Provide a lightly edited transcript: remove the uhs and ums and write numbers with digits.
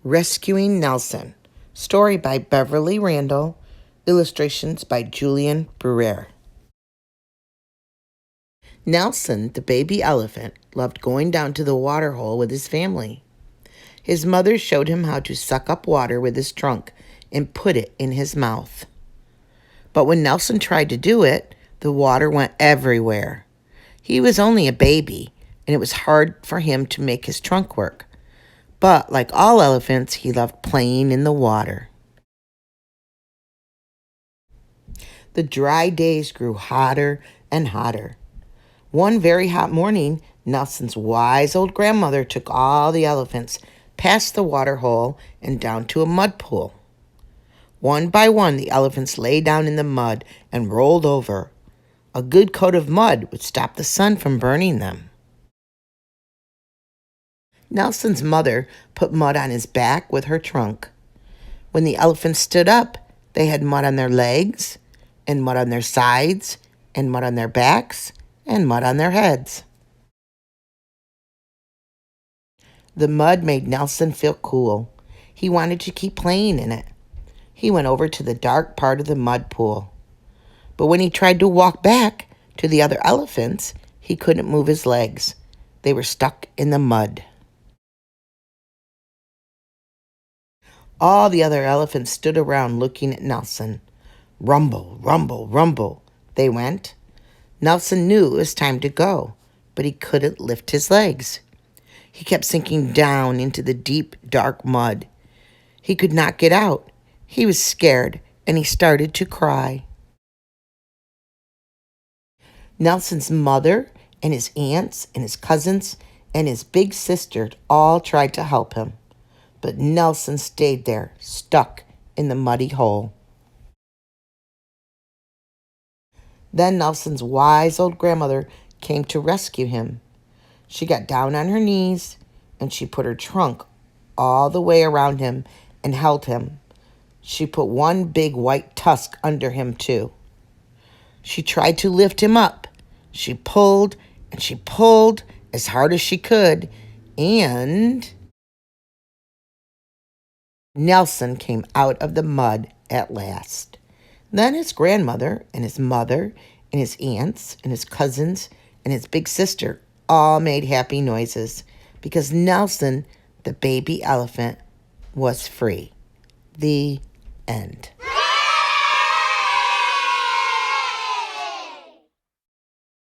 Rescuing Nelson. Story by Beverly Randall. Illustrations by Julian Bruer. Nelson, the baby elephant, loved going down to the water hole with his family. His mother showed him how to suck up water with his trunk and put it in his mouth. But when Nelson tried to do it, the water went everywhere. He was only a baby, and it was hard for him to make his trunk work. But like all elephants, he loved playing in the water. The dry days grew hotter and hotter. One very hot morning, Nelson's wise old grandmother took all the elephants past the water hole and down to a mud pool. One by one, the elephants lay down in the mud and rolled over. A good coat of mud would stop the sun from burning them. Nelson's mother put mud on his back with her trunk. When the elephants stood up, they had mud on their legs, and mud on their sides, and mud on their backs, and mud on their heads. The mud made Nelson feel cool. He wanted to keep playing in it. He went over to the dark part of the mud pool. But when he tried to walk back to the other elephants, he couldn't move his legs. They were stuck in the mud. All the other elephants stood around looking at Nelson. Rumble, rumble, rumble, they went. Nelson knew it was time to go, but he couldn't lift his legs. He kept sinking down into the deep, dark mud. He could not get out. He was scared, and he started to cry. Nelson's mother and his aunts and his cousins and his big sister all tried to help him. But Nelson stayed there, stuck in the muddy hole. Then Nelson's wise old grandmother came to rescue him. She got down on her knees, and she put her trunk all the way around him and held him. She put one big white tusk under him, too. She tried to lift him up. She pulled and she pulled as hard as she could, and Nelson came out of the mud at last. Then his grandmother and his mother and his aunts and his cousins and his big sister all made happy noises because Nelson, the baby elephant, was free. The end.